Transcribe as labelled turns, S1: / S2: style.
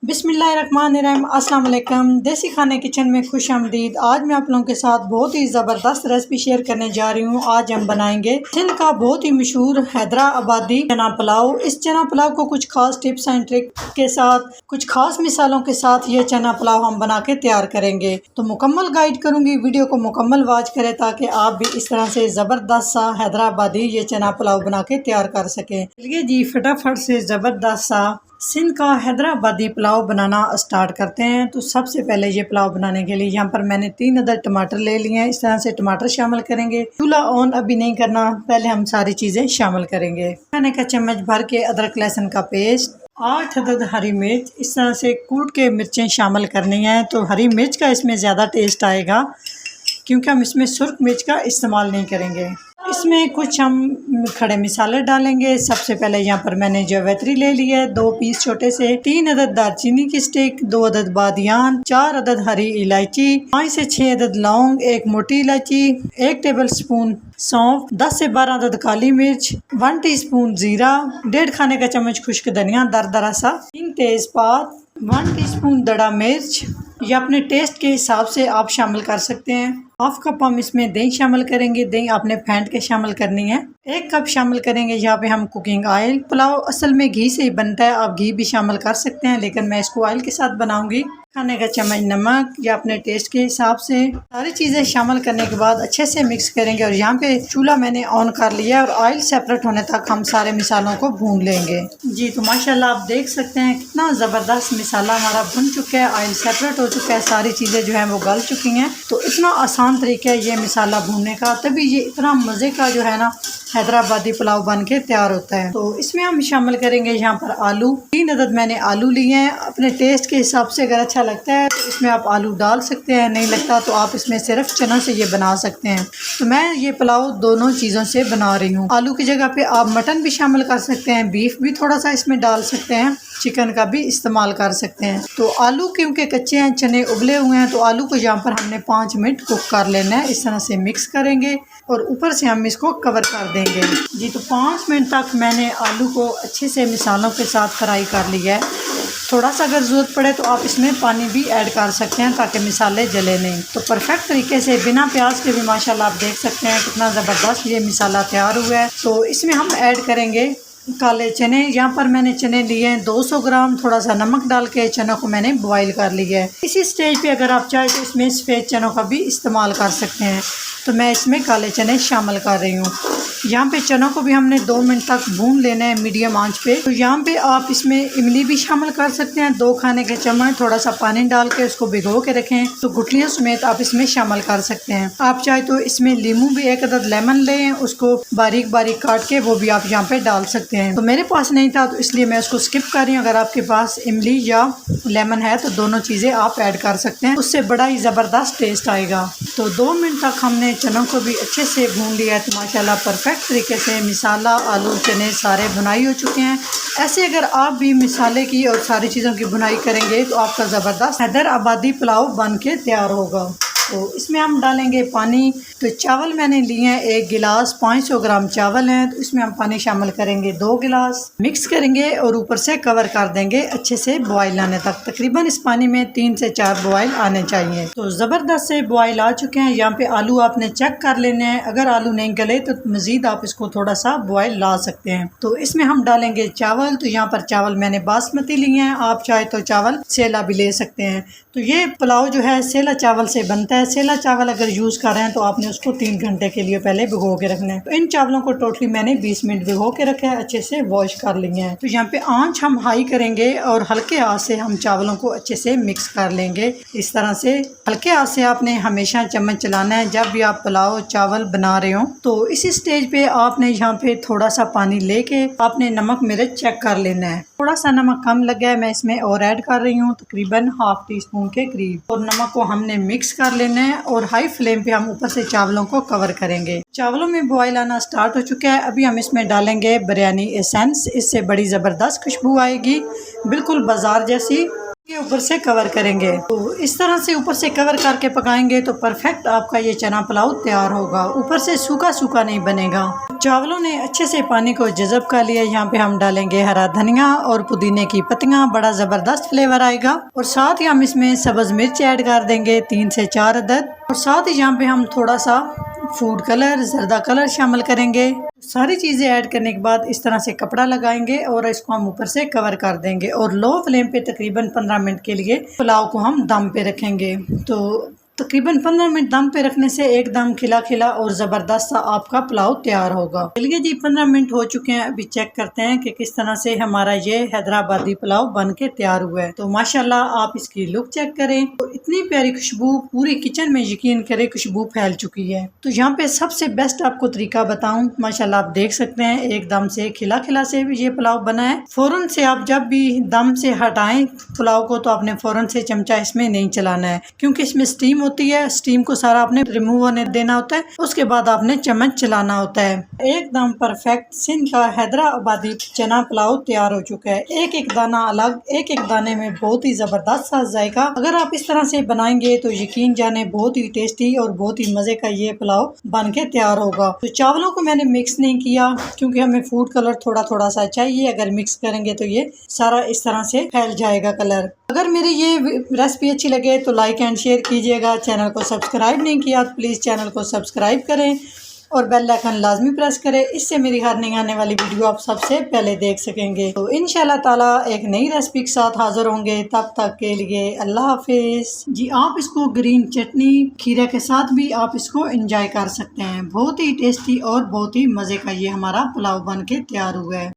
S1: बिस्मिल्लाहिर्रहमानिर्रहीम। अस्सलाम वालेकुम। देसी खाने किचन में खुश आमदीद। आज मैं आप लोगों के साथ बहुत ही ज़बरदस्त रेसिपी शेयर करने जा रही हूँ। आज हम बनाएंगे सिंध का बहुत ही मशहूर हैदराबादी चना पुलाव। इस चना पुलाव को कुछ खास टिप्स एंड ट्रिक के साथ, कुछ खास मिसालों के साथ ये चना पुलाव हम बना के तैयार करेंगे। तो मुकम्मल गाइड करूँगी, वीडियो को मुकम्मल वॉच करें ताकि आप भी इस तरह से ज़बरदस्त सा हैदराबादी ये चना पुलाव बना के तैयार कर सकें। चलिए जी, फटाफट से ज़बरदस्त सा सिंध का हैदराबादी पुलाव बनाना स्टार्ट करते हैं। तो सबसे पहले ये पुलाव बनाने के लिए यहाँ पर मैंने 3 अदद टमाटर ले लिए हैं। इस तरह से टमाटर शामिल करेंगे। चूल्हा ऑन अभी नहीं करना, पहले हम सारी चीज़ें शामिल करेंगे। खाने का चम्मच भर के अदरक लहसुन का पेस्ट, 8 अदद हरी मिर्च, इस तरह से कूट के मिर्चें शामिल करनी है। तो हरी मिर्च का इसमें ज़्यादा टेस्ट आएगा क्योंकि हम इसमें सुर्ख मिर्च का इस्तेमाल नहीं करेंगे। इसमें कुछ हम खड़े मसाले डालेंगे। सबसे पहले यहाँ पर मैंने जावित्री ले लिया है, 2 पीस छोटे से, 3 अदद दालचीनी की स्टिक, 2 अदद बादियान, 4 अदद हरी इलायची, 5 से 6 अदद लौंग, 1 मोटी इलायची, 1 टेबल स्पून सौंफ, 10 से 12 अदद काली मिर्च, 1 टीस्पून जीरा, 1.5 खाने का चम्मच खुश्क धनिया दरदरा सा, 3 तेज़पात, 1 टीस्पून दड़ा मिर्च। या अपने टेस्ट के हिसाब से आप शामिल कर सकते हैं। हाफ कप हम इसमें दही शामिल करेंगे। दही आपने फेंट के शामिल करनी है। 1 कप शामिल करेंगे यहाँ पे हम कुकिंग ऑयल। पुलाव असल में घी से ही बनता है, आप घी भी शामिल कर सकते हैं, लेकिन मैं इसको ऑयल के साथ बनाऊंगी। खाने का चम्मच नमक या अपने टेस्ट के हिसाब से। सारी चीज़ें शामिल करने के बाद अच्छे से मिक्स करेंगे। और यहाँ पे चूल्हा मैंने ऑन कर लिया है और ऑयल सेपरेट होने तक हम सारे मिसालों को भून लेंगे। जी, तो माशाल्लाह आप देख सकते हैं कितना ज़बरदस्त मिसाला हमारा भुन चुका है, ऑयल सेपरेट हो चुका है, सारी चीज़ें जो है वो गल चुकी हैं। तो इतना आसान तरीका है ये मिसाला भूनने का, तभी ये इतना मज़े का जो है ना हैदराबादी पुलाव बन के तैयार होता है। तो इसमें हम शामिल करेंगे यहाँ पर आलू। 3 अदद मैंने आलू लिए हैं। अपने टेस्ट के हिसाब से अगर अच्छा लगता है तो इसमें आप आलू डाल सकते हैं, नहीं लगता तो आप इसमें सिर्फ चनों से ये बना सकते हैं। तो मैं ये पुलाव दोनों चीज़ों से बना रही हूँ। आलू की जगह पे आप मटन भी शामिल कर सकते हैं, बीफ भी थोड़ा सा इसमें डाल सकते हैं, चिकन का भी इस्तेमाल कर सकते हैं। तो आलू क्योंकि कच्चे हैं, चने उबले हुए हैं, तो आलू को यहाँ पर हमने 5 मिनट कुक कर लेना है। इस तरह से मिक्स करेंगे और ऊपर से हम इसको कवर कर देंगे। जी, तो 5 मिनट तक मैंने आलू को अच्छे से मिसालों के साथ फ्राई कर लिया है। थोड़ा सा अगर ज़रूरत पड़े तो आप इसमें पानी भी ऐड कर सकते हैं ताकि मिसाले जले नहीं। तो परफेक्ट तरीके से बिना प्याज के भी माशाल्लाह आप देख सकते हैं कितना ज़बरदस्त ये मिसाला तैयार हुआ है। तो इसमें हम ऐड करेंगे काले चने। यहाँ पर मैंने चने लिए हैं 200 ग्राम। थोड़ा सा नमक डाल के चनों को मैंने बॉईल कर लिया है। इसी स्टेज पे अगर आप चाहें तो इसमें सफ़ेद चनों का भी इस्तेमाल कर सकते हैं। तो मैं इसमें काले चने शामिल कर रही हूँ। यहाँ पे चनों को भी हमने 2 मिनट तक भून लेना है मीडियम आंच पे। तो यहाँ पे आप इसमें इमली भी शामिल कर सकते हैं, 2 खाने के चम्मच। थोड़ा सा पानी डाल के उसको भिगो के रखें। तो गुठलियों समेत आप इसमें शामिल कर सकते हैं। आप चाहे तो इसमें लीमू भी 1 अदद लेमन लें, उसको बारीक बारीक काट के वो भी आप यहाँ पे डाल सकते हैं। तो मेरे पास नहीं था तो इसलिए मैं उसको स्किप कर रही हूँ। अगर आपके पास इमली या लेमन है तो दोनों चीज़ें आप ऐड कर सकते हैं, उससे बड़ा ही ज़बरदस्त टेस्ट आएगा। तो 2 मिनट तक हमने चनों को भी अच्छे से भून लिया है। तो माशाल्लाह परफेक्ट तरीके से मिसाला, आलू, चने सारे भुनाई हो चुके हैं। ऐसे अगर आप भी मिसाले की और सारी चीज़ों की भुनाई करेंगे तो आपका ज़बरदस्त हैदराबादी पुलाव बन के तैयार होगा। तो इसमें हम डालेंगे पानी। तो चावल मैंने लिए हैं 1 गिलास, 500 ग्राम चावल हैं। तो इसमें हम पानी शामिल करेंगे 2 गिलास, मिक्स करेंगे और ऊपर से कवर कर देंगे अच्छे से बॉयल आने तक। तकरीबन इस पानी में 3 से 4 बॉयल आने चाहिए। तो ज़बरदस्त से बॉयल आ चुके हैं। यहाँ पे आलू आपने चेक कर लेने हैं, अगर आलू नहीं गले तो मज़ीद आप इसको थोड़ा सा बॉयल ला सकते हैं। तो इसमें हम डालेंगे चावल। तो यहाँ पर चावल मैंने बासमती लिए हैं, आप चाहे तो चावल सेला भी ले सकते हैं। तो ये पुलाव जो है सेला चावल से बनता है। सेला चावल अगर यूज़ कर रहे हैं तो आपने उसको 3 घंटे के लिए पहले भिगो के रखना है। तो इन चावलों को टोटली मैंने 20 मिनट भिगो के रखा है, अच्छे से वॉश कर लिए हैं। तो यहाँ पे आंच हम हाई करेंगे और हल्के आंच से हम चावलों को अच्छे से मिक्स कर लेंगे। इस तरह से हल्के आंच से आपने हमेशा चम्मच चलाना है जब भी आप पुलाव चावल बना रहे हो। तो इसी स्टेज पे आपने यहाँ पे थोड़ा सा पानी लेके आपने नमक मिर्च चेक कर लेना है। थोड़ा सा नमक कम लगा है, मैं इसमें और ऐड कर रही हूँ तकरीबन ½ टीस्पून के करीब। और नमक को हमने मिक्स कर लेना है और हाई फ्लेम पे हम ऊपर से चावलों को कवर करेंगे। चावलों में बॉयल आना स्टार्ट हो चुका है। अभी हम इसमें डालेंगे बिरयानी एसेंस। इससे बड़ी ज़बरदस्त खुशबू आएगी, बिल्कुल बाजार जैसी। ये ऊपर से कवर करेंगे। तो इस तरह से ऊपर से कवर करके पकाएंगे तो परफेक्ट आपका ये चना पुलाव तैयार होगा। ऊपर से सूखा सूखा नहीं बनेगा। चावलों ने अच्छे से पानी को जज़ब कर लिया। यहाँ पे हम डालेंगे हरा धनिया और पुदीने की पत्तियां, बड़ा ज़बरदस्त फ्लेवर आएगा। और साथ ही हम इसमें सब्ज़ मिर्च ऐड कर देंगे 3 से 4 अदद। और साथ ही यहाँ पे हम थोड़ा सा फूड कलर, जर्दा कलर शामिल करेंगे। सारी चीज़ें ऐड करने के बाद इस तरह से कपड़ा लगाएंगे और इसको हम ऊपर से कवर कर देंगे और लो फ्लेम पे तकरीबन 15 मिनट के लिए पुलाव को हम दम पे रखेंगे। तो तकरीबन 15 मिनट दम पे रखने से एकदम खिला खिला और ज़बरदस्त सा आपका पुलाव तैयार होगा। चलिए जी 15 मिनट हो चुके हैं। अभी चेक करते हैं कि किस तरह से हमारा ये हैदराबादी पुलाव बन के तैयार हुआ है। तो माशाल्लाह आप इसकी लुक चेक करें तो इतनी प्यारी खुशबू पूरी किचन में, यकीन करें खुशबू फैल चुकी है। तो यहाँ पे सबसे बेस्ट आपको तरीका बताऊँ, माशाल्लाह आप देख सकते हैं एकदम से खिला खिला से भी ये पुलाव बना है। फ़ौरन से आप जब भी दम से हटाएं पुलाव को तो आपने फ़ौरन से चमचा इसमें नहीं चलाना है, क्योंकि इसमें स्टीम होती है। स्टीम को सारा आपने रिमूव होने देना होता है, उसके बाद आपने चम्मच चलाना होता है। एकदम परफेक्ट सिंध का हैदराबादी चना पुलाव तैयार हो चुका है। एक एक दाना अलग, एक एक दाने में बहुत ही जबरदस्त सा जायका। अगर आप इस तरह से बनाएंगे तो यकीन जाने बहुत ही टेस्टी और बहुत ही मजे का ये पुलाव बन के तैयार होगा। तो चावलों को मैंने मिक्स नहीं किया क्योंकि हमें फूड कलर थोड़ा थोड़ा सा चाहिए। अगर मिक्स करेंगे तो ये सारा इस तरह से फैल जाएगा कलर। अगर मेरी ये रेसिपी अच्छी लगे तो लाइक एंड शेयर कीजिएगा। चैनल को सब्सक्राइब नहीं किया तो प्लीज़ चैनल को सब्सक्राइब करें और बेल आइकन लाजमी प्रेस करें। इससे मेरी हर नई आने वाली वीडियो आप सबसे पहले देख सकेंगे। तो इंशाल्लाह ताला एक नई रेसिपी के साथ हाजिर होंगे। तब तक के लिए अल्लाह हाफिज़ जी। आप इसको ग्रीन चटनी खीरे के साथ भी आप इसको एंजॉय कर सकते हैं। बहुत ही टेस्टी और बहुत ही मज़े का ये हमारा पुलाव बन के तैयार हुआ है।